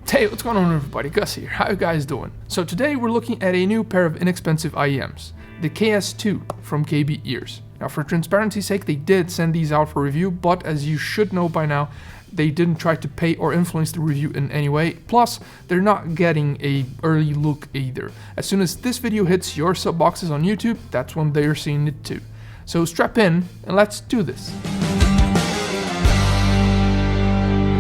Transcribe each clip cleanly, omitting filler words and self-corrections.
Hey, what's going on everybody? Gus here. How you guys doing? So today we're looking at a new pair of inexpensive IEMs, the KS2 from KBEARs. Now for transparency's sake, they did send these out for review, but as you should know by now, they didn't try to pay or influence the review in any way. Plus, they're not getting a early look either. As soon as this video hits your sub boxes on YouTube, that's when they're seeing it too. So strap in and let's do this.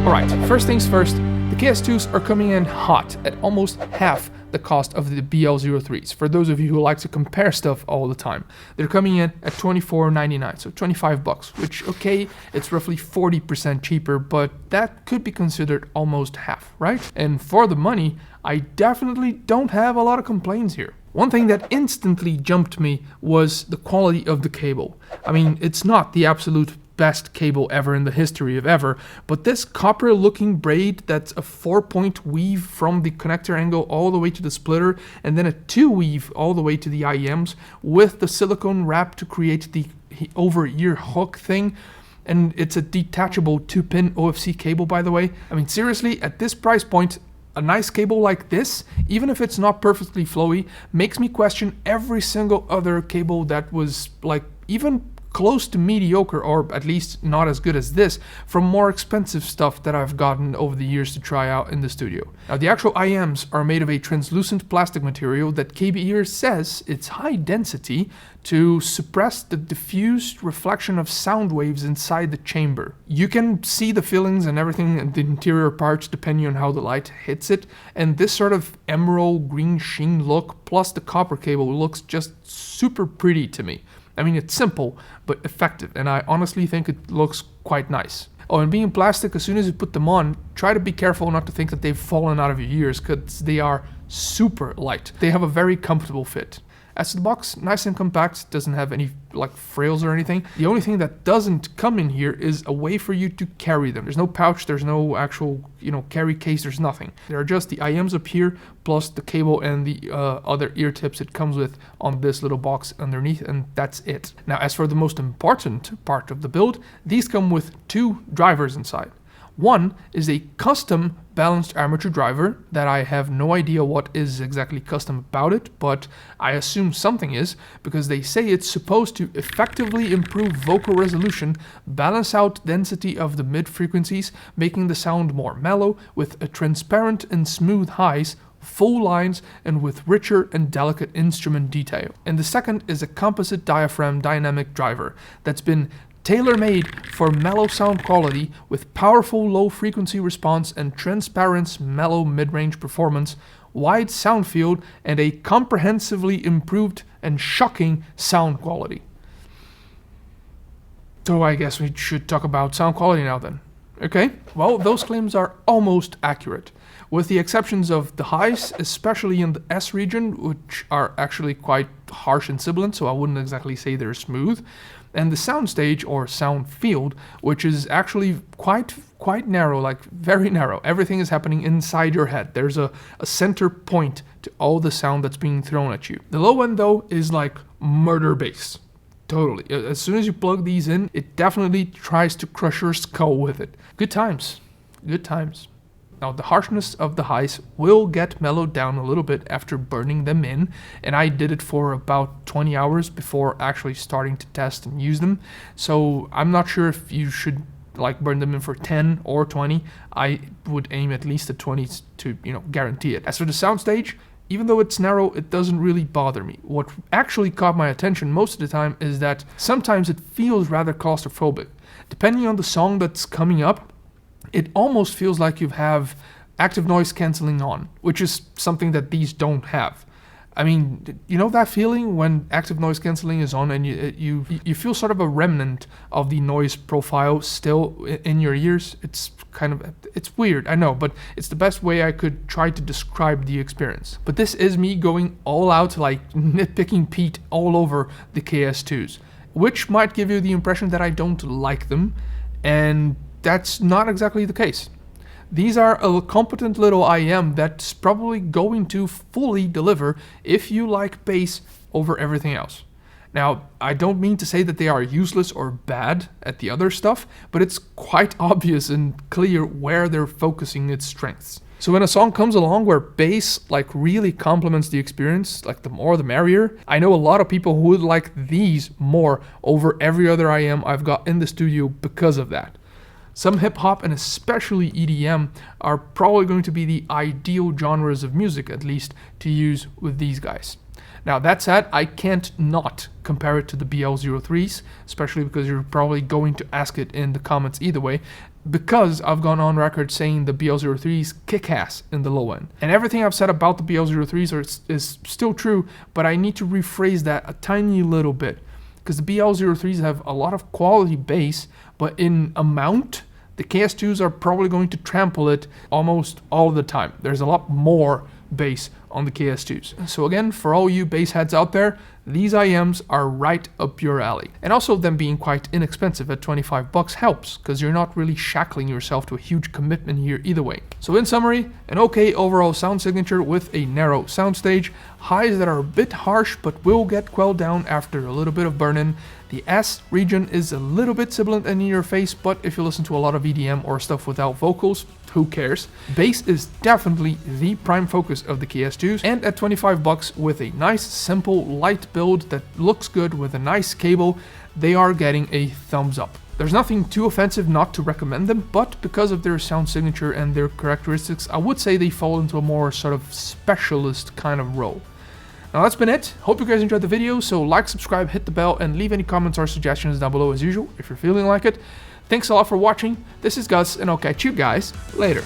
Alright, first things first. The KS2s are coming in hot at almost half the cost of the BL03s. For those of you who like to compare stuff all the time, they're coming in at $24.99, so 25 bucks, which, okay, it's roughly 40% cheaper, but that could be considered almost half, right? And for the money, I definitely don't have a lot of complaints here. One thing that instantly jumped me was the quality of the cable. I mean, it's not the absolute best cable ever in the history of ever, but this copper looking braid that's a 4-point weave from the connector angle all the way to the splitter, and then a 2 weave all the way to the IEMs with the silicone wrap to create the over-ear hook thing. And it's a detachable 2-pin OFC cable, by the way. I mean, seriously, at this price point, a nice cable like this, even if it's not perfectly flowy, makes me question every single other cable that was like even close to mediocre, or at least not as good as this, from more expensive stuff that I've gotten over the years to try out in the studio. Now the actual IEMs are made of a translucent plastic material that KBEAR says it's high density to suppress the diffused reflection of sound waves inside the chamber. You can see the fillings and everything in the interior parts depending on how the light hits it, and this sort of emerald green sheen look plus the copper cable looks just super pretty to me. I mean, it's simple, but effective, and I honestly think it looks quite nice. Oh, and being plastic, as soon as you put them on, try to be careful not to think that they've fallen out of your ears, because they are super light. They have a very comfortable fit. As to the box, nice and compact, doesn't have any like frills or anything. The only thing that doesn't come in here is a way for you to carry them. There's no pouch, there's no actual, carry case, there's nothing. There are just the IEMs up here, plus the cable and the other ear tips it comes with on this little box underneath, and that's it. Now, as for the most important part of the build, these come with 2 drivers inside. One is a custom balanced armature driver that I have no idea what is exactly custom about it, but I assume something is, because they say it's supposed to effectively improve vocal resolution, balance out density of the mid frequencies, making the sound more mellow with a transparent and smooth highs, full lines, and with richer and delicate instrument detail. And the second is a composite diaphragm dynamic driver that's been tailor-made for mellow sound quality with powerful low frequency response and transparent mellow mid-range performance, wide sound field, and a comprehensively improved and shocking sound quality. So I guess we should talk about sound quality now then. Okay, well, those claims are almost accurate, with the exceptions of the highs, especially in the S region, which are actually quite harsh and sibilant, so I wouldn't exactly say they're smooth, and the soundstage or sound field, which is actually quite narrow, like very narrow. Everything is happening inside your head. There's a center point to all the sound that's being thrown at you. The low end though is like murder bass. Totally. As soon as you plug these in, it definitely tries to crush your skull with it. Good times. Good times. Now, the harshness of the highs will get mellowed down a little bit after burning them in, and I did it for about 20 hours before actually starting to test and use them. So I'm not sure if you should like burn them in for 10 or 20. I would aim at least at 20 to, guarantee it. As for the soundstage, even though it's narrow, it doesn't really bother me. What actually caught my attention most of the time is that sometimes it feels rather claustrophobic. Depending on the song that's coming up, it almost feels like you have active noise cancelling on, which is something that these don't have. I mean, you know that feeling when active noise cancelling is on and you feel sort of a remnant of the noise profile still in your ears? It's weird, I know, but it's the best way I could try to describe the experience. But this is me going all out, like nitpicking Pete all over the KS2s, which might give you the impression that I don't like them, and that's not exactly the case. These are a competent little IEM that's probably going to fully deliver if you like bass over everything else. Now, I don't mean to say that they are useless or bad at the other stuff, but it's quite obvious and clear where they're focusing its strengths. So when a song comes along where bass like really complements the experience, like the more the merrier, I know a lot of people who would like these more over every other IEM I've got in the studio because of that. Some hip hop and especially EDM are probably going to be the ideal genres of music, at least, to use with these guys. Now that said, I can't not compare it to the BL03s, especially because you're probably going to ask it in the comments either way, because I've gone on record saying the BL03s kick ass in the low end. And everything I've said about the BL03s is still true, but I need to rephrase that a tiny little bit, because the BL03s have a lot of quality bass, but in amount, the KS2s are probably going to trample it almost all the time. There's a lot more bass on the KS2s. So again, for all you bass heads out there, these IEMs are right up your alley. And also them being quite inexpensive at $25 helps, because you're not really shackling yourself to a huge commitment here either way. So in summary, an okay overall sound signature with a narrow soundstage, highs that are a bit harsh but will get quelled down after a little bit of burn-in. The S region is a little bit sibilant and in your face, but if you listen to a lot of EDM or stuff without vocals, who cares? Bass is definitely the prime focus of the KS2s, and at $25 with a nice, simple, light build that looks good with a nice cable, they are getting a thumbs up. There's nothing too offensive not to recommend them, but because of their sound signature and their characteristics, I would say they fall into a more sort of specialist kind of role. Now that's been it. Hope you guys enjoyed the video, so like, subscribe, hit the bell, and leave any comments or suggestions down below as usual if you're feeling like it. Thanks a lot for watching. This is Gus, and I'll catch you guys later.